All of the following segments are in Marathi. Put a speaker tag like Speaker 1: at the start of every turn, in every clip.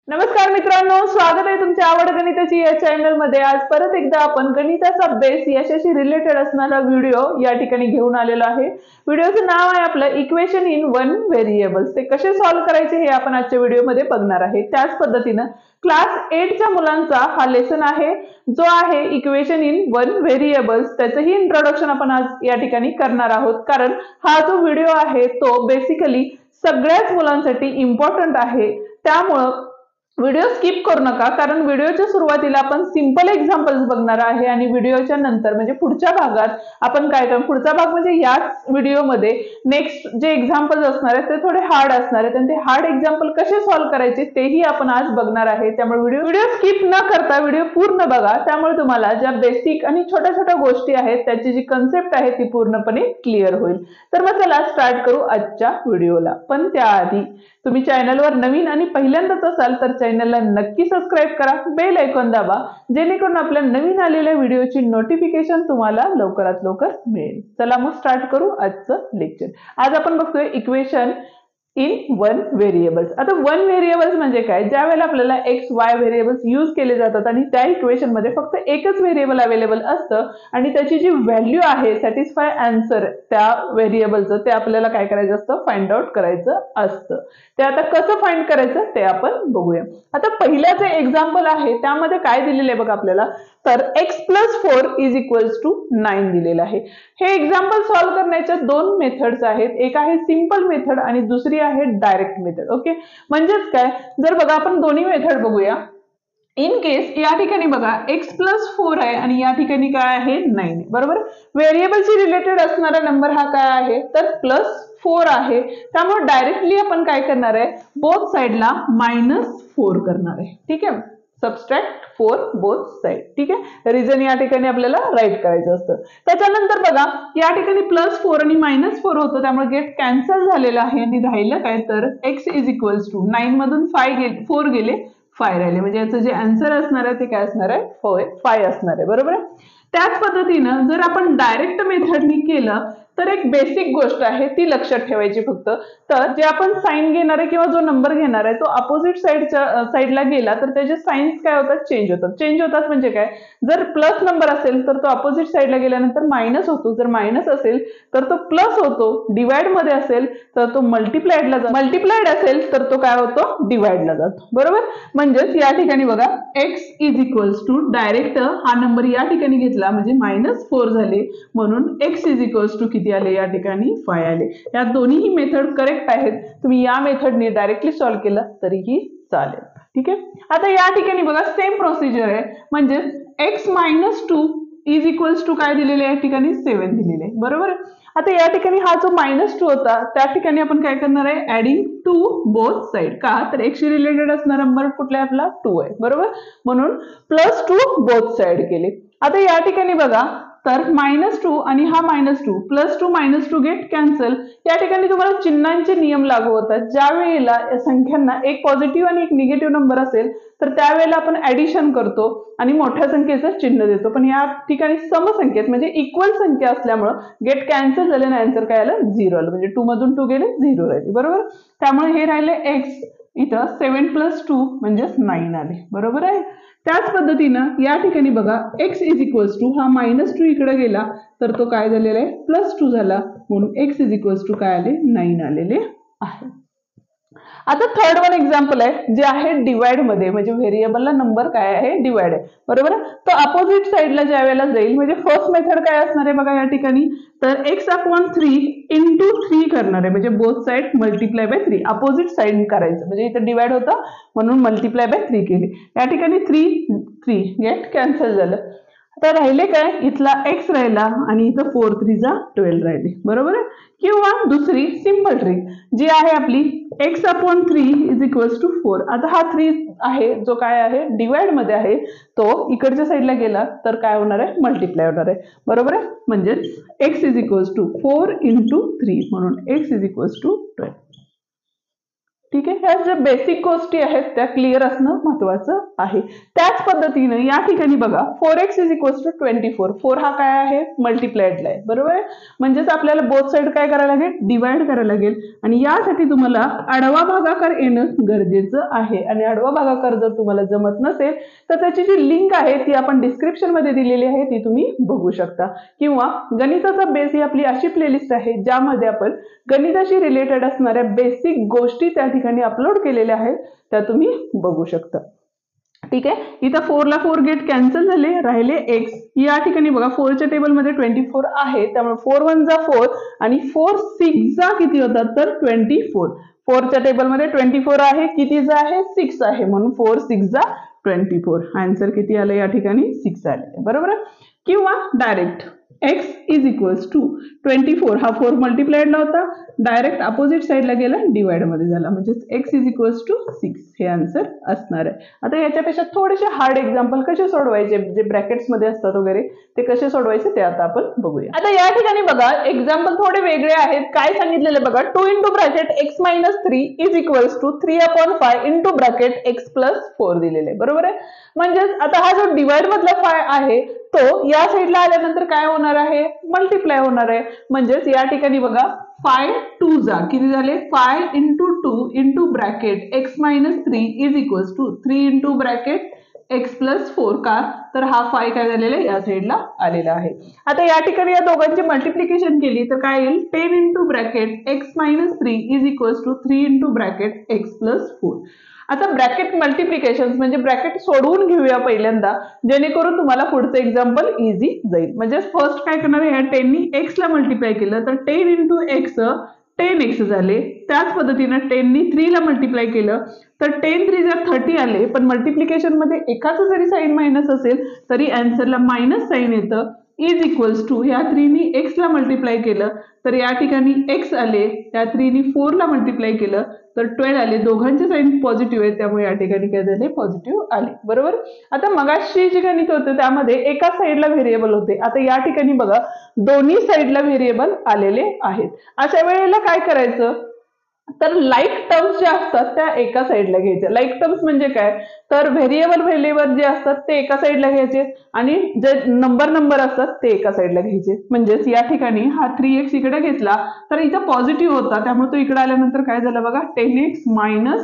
Speaker 1: नमस्कार मित्रांनो, स्वागत आहे तुमच्या आवड गणिताची या चॅनल मध्ये। आज परत एकदा आपण गणिताचा बेस याच्याशी रिलेटेड असणारा व्हिडिओ या ठिकाणी घेऊन आलेलो आहे। व्हिडिओचं नाव आहे आपलं इक्वेशन इन वन व्हेरिएबल्स। ते कसे सॉल्व्ह करायचे हे आपण आजच्या व्हिडिओमध्ये बघणार आहे। त्याच पद्धतीने क्लास 8 च्या मुलांचा हा लेसन आहे जो आहे इक्वेशन इन वन व्हेरिएबल्स। त्याचंही इंट्रोडक्शन आपण आज या ठिकाणी करणार आहोत, कारण हा जो व्हिडिओ आहे तो बेसिकली सगळ्याच मुलांसाठी इम्पॉर्टंट आहे। त्यामुळे व्हिडिओ स्किप करू नका, कारण व्हिडिओच्या सुरुवातीला आपण सिंपल एक्झाम्पल्स बघणार आहे आणि व्हिडिओच्या नंतर म्हणजे पुढच्या भागात आपण काय करणार, पुढचा भाग म्हणजे याच व्हिडिओमध्ये नेक्स्ट जे एक्झाम्पल्स असणार आहेत ते थोडे हार्ड असणार आहेत आणि ते हार्ड एक्झाम्पल कसे सॉल्व्ह करायचे तेही आपण आज बघणार आहे। त्यामुळे व्हिडिओ स्किप न करता व्हिडिओ पूर्ण बघा, त्यामुळे तुम्हाला ज्या बेसिक आणि छोट्या छोट्या गोष्टी आहेत त्याची जी कन्सेप्ट आहे ती पूर्णपणे क्लिअर होईल। तर मग चला स्टार्ट करू आजच्या व्हिडिओला। पण त्याआधी तुम्ही चॅनलवर नवीन आणि पहिल्यांदाच असाल तर चॅनलला नक्की सबस्क्राइब करा, बेल आयकॉन दाबा, जेणेकरून आपल्या नवीन आलेल्या व्हिडिओची नोटिफिकेशन तुम्हाला लवकरात लवकर मिळेल। चला मग स्टार्ट करू आजचं लेक्चर। आज आपण बघतोय इक्वेशन इन वन व्हेरिएबल्स। आता वन व्हेरिएबल्स म्हणजे काय, ज्या वेळेला आपल्याला एक्स वाय व्हेरिएबल्स यूज केले जातात आणि त्या इक्वेशन मध्ये फक्त एकच व्हेरिएबल अवेलेबल असतं आणि त्याची जी व्हॅल्यू आहे सॅटिस्फाय आन्सर त्या व्हेरिएबलचं ते आपल्याला काय करायचं असतं, फाइंड आउट करायचं असतं। ते आता कसं फाइंड करायचं ते आपण बघूया। आता पहिलं जे एक्झाम्पल आहे त्यामध्ये काय दिलेलं आहे बघा आपल्याला, तर x + 4 = 9 दिलेलं आहे। हे एक्झाम्पल सॉल्व्ह करण्याच्या दोन मेथड्स आहेत, एक आहे सिंपल मेथड आणि दुसरी आहे डायरेक्ट मेथड। ओके, म्हणजेच काय, जर बघा आपण दोन्ही मेथड बघूया। इन केस या ठिकाणी बघा x + 4 आहे आणि या ठिकाणी काय आहे 9, बरोबर। व्हेरिएबलशी रिलेटेड असणारा नंबर हा काय आहे तर +4 आहे, त्यामुळे डायरेक्टली आपण काय करणार आहे, बोथ साइडला -4 करणार आहे। ठीक आहे, सबट्रॅक्ट 4 बोथ साइड। ठीक आहे, रिझन या ठिकाणी आपल्याला राईट करायचं असतं। त्याच्यानंतर बघा या ठिकाणी +4 आणि -4 होतं, त्यामुळे गेट कॅन्सल झालेलं आहे आणि राहिलं काय तर x = 9 मधून 4 गेले, 5 राहिले, म्हणजे याचं जे आन्सर असणार आहे ते काय असणार आहे, 5 असणार आहे, बरोबर। त्याच पद्धतीनं जर आपण डायरेक्ट मेथडनी केलं तर एक बेसिक गोष्ट आहे ती लक्षात ठेवायची फक्त, तर जे आपण साइन घेणार आहे किंवा जो नंबर घेणार आहे तो अपोजिट साइडला गेला तर त्याचे साइन्स काय होतात, चेंज होतात म्हणजे काय, जर प्लस नंबर असेल तर तो अपोजिट साइडला गेल्यानंतर मायनस होतो, जर मायनस असेल तर तो प्लस होतो, डिवाइड मध्ये असेल तर तो मल्टिप्लाइडला जातो, मल्टिप्लाइड असेल तर तो काय होतो, डिवाइडला जातो, बरोबर। म्हणजेच या ठिकाणी बघा x डायरेक्ट हा नंबर या ठिकाणी घेतला म्हणजे -4 झाले, म्हणून x किती आले या ठिकाणी 5 आले। या दोन्ही मेथड करेक्ट आहेत, तुम्ही या मेथडने डायरेक्टली सॉल्व्ह केलं तरीही चालेल। ठीक आहे, आता या ठिकाणी बघा सेम प्रोसिजर आहे, म्हणजे x - 2 काय दिलेले आहे, या ठिकाणी 7 दिलेले आहे, बरोबर। आता या ठिकाणी हा जो -2 होता त्या ठिकाणी आपण काय करणार आहे, ऍडिंग 2 बोथ साइड, का तर x शी रिलेटेड असणारा नंबर कुठला आहे आपला 2 आहे, बरोबर, म्हणून +2 बोथ साइड केले। आता या ठिकाणी बघा तर -2 आणि हा -2 +2 गेट कॅन्सल, या ठिकाणी तुम्हाला चिन्हांचे नियम लागू होतात। ज्या वेळेला या संख्यांना एक पॉझिटिव्ह आणि एक निगेटिव्ह नंबर असेल तर त्यावेळेला आपण ऍडिशन करतो आणि मोठ्या संख्येचं चिन्ह देतो, पण या ठिकाणी समसंख्येत म्हणजे इक्वल संख्या असल्यामुळे गेट कॅन्सल झाले आणि आन्सर काय आलं, 0 आलं, म्हणजे 2 मधून 2 गेले 0 राहिले, बरोबर। त्यामुळे हे राहिले x, इथं 7 + 2 म्हणजे 9 आले, बरोबर आहे। त्याच पद्धतीनं या ठिकाणी बघा x हा -2 इकडे गेला तर तो काय झालेला आहे, +2 झाला, म्हणून x काय आले, 9 आलेले आहे। आता थर्ड वन एक्झाम्पल आहे जे आहे डिवाइड मध्ये, म्हणजे व्हेरिएबलला नंबर काय आहे, डिवाइड आहे, बरोबर। तो अपोजिट साइडला ज्या वेळेला जाईल, म्हणजे फर्स्ट मेथड काय असणार आहे बघा या ठिकाणी, तर x/3 × 3 करणार आहे, म्हणजे both side multiply by 3, opposite side करायचं, म्हणजे इथं डिवाइड होतं म्हणून मल्टिप्लाय बाय 3 केले, या ठिकाणी 3 गेट कॅन्सल झालं। आता राहिले काय, इथला x राहिला आणि इथं 4 × 3 = 12 राहिले, बरोबर आहे। किंवा दुसरी सिंपल ट्रिक जी आहे आपली x/3 = 4, आता हा 3 आहे जो काय आहे डिवाइड मध्ये आहे, तो इकडच्या साइडला गेला तर काय होणार आहे, मल्टिप्लाय होणार आहे, बरोबर आहे। म्हणजे x = 4 × 3, म्हणून x = 12। ठीक आहे, ह्या ज्या बेसिक गोष्टी आहेत त्या क्लिअर असणं महत्वाचं आहे. त्याच पद्धतीने या ठिकाणी बघा 4x इज इक्वल्स टू 24. 4 हा काय आहे, मल्टिप्लाइडला आहे, बरोबर आहे. म्हणजेच आपल्याला बोथ साइड काय करायला लागेल, डिवाइड करायला लागेल. आणि यासाठी तुम्हाला आडवा भागाकार येणं गरजेचं आहे. आणि आडवा भागाकार जर तुम्हाला जमत नसेल तर त्याची जी लिंक आहे ती आपण डिस्क्रिप्शन मध्ये दिलेली आहे, ती तुम्ही बघू शकता. किंवा गणिताचा बेस ही आपली अशी प्लेलिस्ट आहे ज्यामध्ये आपण गणिताशी रिलेटेड असणाऱ्या बेसिक गोष्टी त्या ठिकाणी अपलोड केलेल्या आहेत, त्या तुम्ही बघू शकता. ठीक आहे, इथं 4 ला 4 गेट कॅन्सल झाले, राहिले x. या ठिकाणी बघा 4 च्या टेबल मध्ये 24 आहे, त्यामुळे 4 1 जा 4 आणि 4 6 जा किती होतात तर 24. 4 च्या टेबल मध्ये 24 आहे, कितीचा आहे 6 आहे, म्हणून 4 6 जा 24. आन्सर किती आलं या ठिकाणी 6 आले, बरोबर आहे. किंवा direct x is equals to 24 हा 4 मल्टिप्लाइडला होता, डायरेक्ट अपोजिट साइडला गेला, डिवाइड मध्ये झाला, म्हणजे x इज इक्वल्स टू 6 हे आन्सर असणार आहे. आता याच्यापेक्षा थोडेसे हार्ड एक्झाम्पल कसे सोडवायचे, जे ब्रॅकेट्स मध्ये असतात वगैरे ते कसे सोडवायचे ते आता आपण बघूया. आता या ठिकाणी बघा एक्झाम्पल थोडे वेगळे आहेत. काय सांगितलेले बघा, 2 into bracket x minus 3 is equals to 3/5 into bracket x plus 4 दिलेले, बरोबर आहे. म्हणजेच आता हा जो डिवाइड मधला 5 आहे तो या साईडला आल्यानंतर काय होणार आहे, मल्टिप्लाय होणार आहे. म्हणजेच या ठिकाणी बघा 5 2 जा किती झाले, 5 into 2 into bracket x minus 3 is equals to 3 into bracket x plus 4. का तर हा 5 काय झालेला आहे, या साईडला आलेला आहे. आता या ठिकाणी या दोघांची मल्टिप्लिकेशन केली तर काय येईल, 10 into bracket x minus 3 is equals to 3 into bracket x plus 4. आता ब्रॅकेट मल्टिप्लिकेशन म्हणजे ब्रॅकेट सोडवून घेऊया पहिल्यांदा, जेणेकरून तुम्हाला पुढचं एक्झाम्पल इझी जाईल. म्हणजे फर्स्ट काय करणार आहे, 10 नी x ला मल्टिप्लाय केलं तर 10 इंटू x 10x झाले. त्याच पद्धतीने 10 नी 3 ला मल्टिप्लाय केलं तर 10 3 जा 30 आले. पण मल्टिप्लिकेशन मध्ये एकाचं जरी साइन मायनस असेल तरी आन्सरला मायनस साइन येतं. इज इक्वल्स टू ह्या 3 नी x ला मल्टिप्लाय केलं तर या ठिकाणी x आले, त्या 3 नी 4 ला मल्टिप्लाय केलं तर 12 आले. दोघांचे साइन पॉझिटिव्ह आहे त्यामुळे या ठिकाणी काय झाले, पॉझिटिव्ह आले, बरोबर. आता मगाशी जे गणित होते त्यामध्ये एका साईडला व्हेरिएबल होते, आता या ठिकाणी बघा दोन्ही साईडला व्हेरिएबल आलेले आहेत. अशा वेळेला काय करायचं तर लाईक टर्म्स ज्या असतात त्या एका साईडला घ्यायच्या. लाईक टर्म्स म्हणजे काय तर व्हेरिएबल जे असतात ते एका साईडला घ्यायचे आणि जे नंबर असतात ते एका साईडला घ्यायचे. म्हणजेच या ठिकाणी हा 3x इकडे घेतला तर इथं पॉझिटिव्ह होता त्यामुळे तो इकडे आल्यानंतर काय झालं बघा 10x मायनस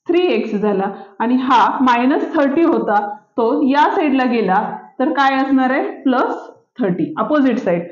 Speaker 1: 3x झाला. आणि हा मायनस 30 होता तो या साईडला गेला तर काय असणार आहे plus 30, opposite side.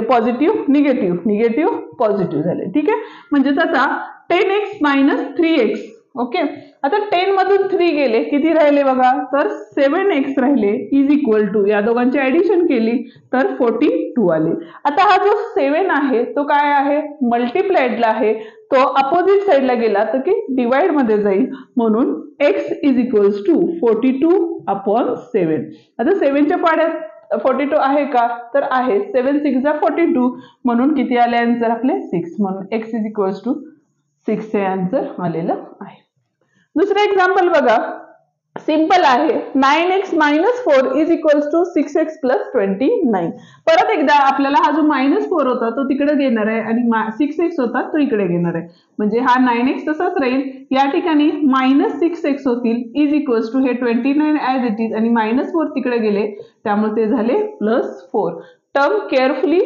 Speaker 1: Positive negative negative positive झाले. ठीक आहे, म्हणजेच आता 10x मायनस 3x. ओके, आता 10 मधून 3 गेले, किती राहिले बघा तर 7x राहिले इज इक्वल टू या दोघांची ऍडिशन केली तर 42 आले. आता हा जो 7 आहे तो काय आहे, मल्टिप्लाइडला आहे, तो अपोजिट साईडला गेला तर की डिवाइड मध्ये जाईल, म्हणून x इज इक्वल्स टू 42/7. आता 7 च्या पाड्यात 42 आहे का तर आहे, 7 6 जा 42 म्हणून किती आले आन्सर आपले 6, म्हणून x इज इक्वल्स टू 6 हे आन्सर आलेलं आहे. दुसरं एक्झाम्पल बघा, सिंपल आहे. 9x minus 4 is equals to 6x plus 29. परत एकदा आपल्याला हा जो मायनस 4 होता तो तिकडे घेणार आहे आणि 6x होता तो इकडे घेणार आहे. म्हणजे हा 9x तसाच राहील, या ठिकाणी मायनस 6x होतील इज इक्वल्स टू हे 29 ऍज इट इज आणि मायनस 4 तिकडे गेले त्यामुळे ते झाले प्लस 4. टर्म केअरफुली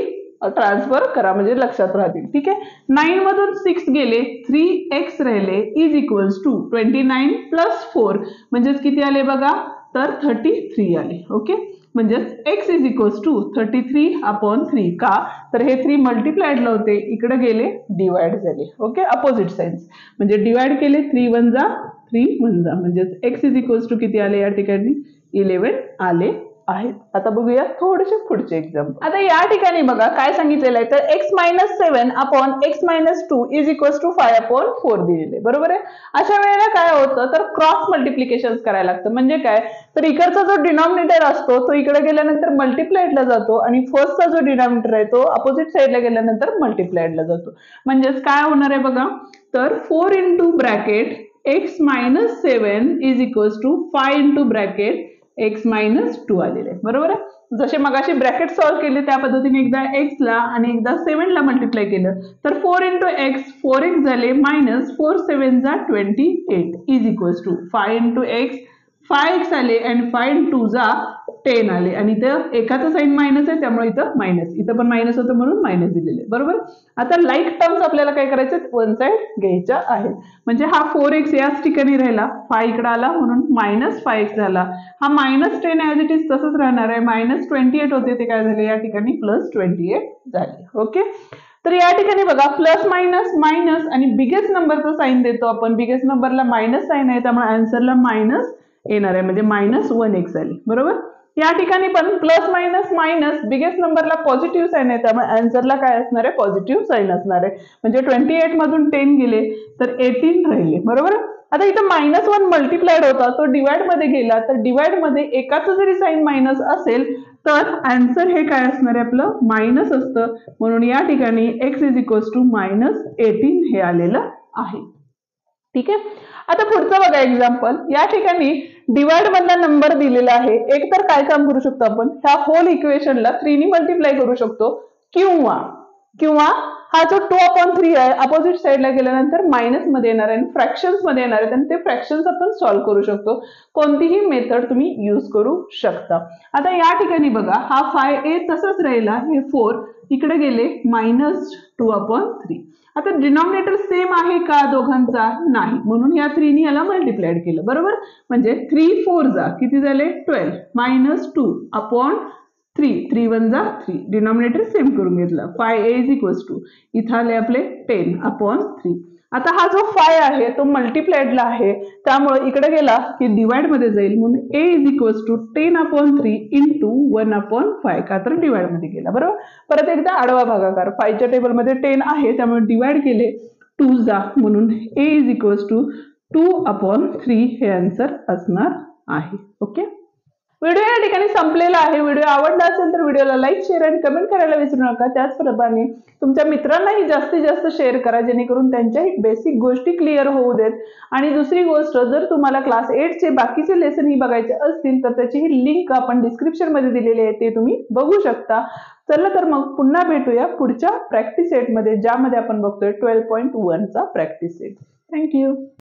Speaker 1: ट्रान्सफर करा म्हणजे लक्षात राहतील. ठीक आहे, 9 मधून 6 गेले, 3x राहिले इज इक्वल्स टू 29 प्लस 4 म्हणजेच किती आले बघा तर 33 आले. ओके, म्हणजेच x इज इक्वल्स टू 33/3. का तर हे 3 मल्टिप्लाइडला होते, इकडे गेले डिवाइड झाले. ओके, अपोजिट साइड्स म्हणजे डिवाइड केले, 3 1 जा 3 1 जा, म्हणजेच x इज इक्वल्स टू किती आले या ठिकाणी 11 आले आहेत. आता बघूया थोडेसे पुढचे एक्झाम्पल. आता या ठिकाणी बघा काय सांगितलेलं आहे तर x minus 7 upon x minus 2 is equals to 5/4 दिलेले, बरोबर आहे. अशा वेळेला काय होतं तर क्रॉस मल्टिप्लिकेशन करायला लागतं. म्हणजे काय तर इकडचा जो डिनॉमिनेटर असतो तो इकडे गेल्यानंतर मल्टिप्लाइडला जातो आणि फर्स्टचा जो डिनॉमिनेटर आहे तो अपोजिट साईडला गेल्यानंतर मल्टिप्लाइडला जातो. म्हणजेच काय होणार आहे बघा तर 4 into bracket x minus 7 is equals to 5 into bracket x minus 2 आलेले आहे, बरोबर आहे. जसे मगाशी ब्रॅकेट सॉल्व्ह केले त्या पद्धतीने एकदा x ला आणि एकदा 7 ला मल्टिप्लाय केलं तर 4 इंटू एक्स 4x झाले मायनस 4 7 जा 28 is equals to 5 into x 5x आले आणि 5 इंटू जा 10 आले आणि इथं एकाचं साईन मायनस आहे त्यामुळे इथं मायनस, इथं पण मायनस होतं म्हणून मायनस दिलेले बरोबर. आता लाईक टर्म्स आपल्याला काय करायचे वन साइड घ्यायच्या आहेत. म्हणजे हा 4x याच ठिकाणी राहिला 5 इकडे आला म्हणून मायनस 5x झाला. हा मायनस 10 ॲज इट इज तसंच राहणार आहे. मायनस 28 होते ते काय झाले या ठिकाणी प्लस 28 झाले. ओके. तर या ठिकाणी बघा प्लस मायनस मायनस आणि बिगेस्ट नंबरचा साईन देतो आपण. बिगेस्ट नंबरला मायनस साईन आहे त्यामुळे आन्सरला मायनस येणार आहे म्हणजे मायनस 1x आली बरोबर. या ठिकाणी पण प्लस मायनस मायनस बिगेस्ट नंबरला पॉझिटिव्ह साईन आहे त्यामुळे आन्सरला काय असणार आहे पॉझिटिव्ह साईन असणार आहे. म्हणजे 28 मधून 10 गेले तर 18 राहिले बरोबर. आता इथं -1 मल्टिप्लाइड होता तो डिवाइड मध्ये गेला तर डिवाइड मध्ये एकाचं जरी साईन मायनस असेल तर आन्सर हे काय असणार आहे आपलं मायनस असतं. म्हणून या ठिकाणी x इज इक्वल्स टू -18 हे आलेलं आहे. ठीक आहे. आता पुढचं बघा एक्झाम्पल. या ठिकाणी डिवाइड मधला नंबर दिलेला आहे. एक तर काय काम करू शकतो आपण ह्या होल इक्वेशनला 3 ने मल्टिप्लाय करू शकतो किंवा हा जो 2/3 आहे अपोजिट साइडला गेल्यानंतर मायनस मध्ये येणार आहे फ्रॅक्शन्स मध्ये येणार आहे आणि ते फ्रॅक्शन्स आपण सॉल्व्ह करू शकतो. कोणतीही मेथड तुम्ही यूज करू शकता. आता या ठिकाणी बघा हा 5a तसंच राहिला हे 4 इकडे गेले -2/3. आता डिनॉमिनेटर सेम आहे का दोघांचा नाही म्हणून या 3 ने याला मल्टिप्लाइड केलं बरोबर. म्हणजे 3 4 जा किती झाले 12 -2/3 3 1 जा 3 डिनॉमिनेटर सेम करून घेतला 5a इज इक्वल्स टू इथं आले आपले 10/3. आता हा जो 5 आहे तो मल्टिप्लाइडला आहे त्यामुळे इकडे गेला की डिवाइड मध्ये जाईल म्हणून a is equals to 10/3 into 1/5 का तर डिवाइड मध्ये गेला बरोबर. परत एकदा आडवा भागाकार 5 च्या टेबल मध्ये 10 आहे त्यामुळे डिवाइड केले 2 जा म्हणून a इज इक्वल्स टू 2/3 हे आन्सर असणार आहे. ओके. व्हिडिओ या ठिकाणी संपलेला आहे. व्हिडिओ आवडला असेल तर व्हिडिओला लाईक शेअर आणि कमेंट करायला विसरू नका. त्याचप्रमाणे तुमच्या मित्रांनाही जास्तीत जास्त शेअर करा जेणेकरून त्यांच्याही बेसिक गोष्टी क्लिअर होऊ देत. आणि दुसरी गोष्ट जर तुम्हाला क्लास 8 चे बाकीचे लेसनही बघायचे असतील तर त्याचीही लिंक आपण डिस्क्रिप्शन मध्ये दिलेली आहे ते तुम्ही बघू शकता. चला तर मग पुन्हा भेटूया पुढच्या प्रॅक्टिस सेट मध्ये ज्यामध्ये आपण बघतोय 12.1 चा प्रॅक्टिस सेट. थँक्यू.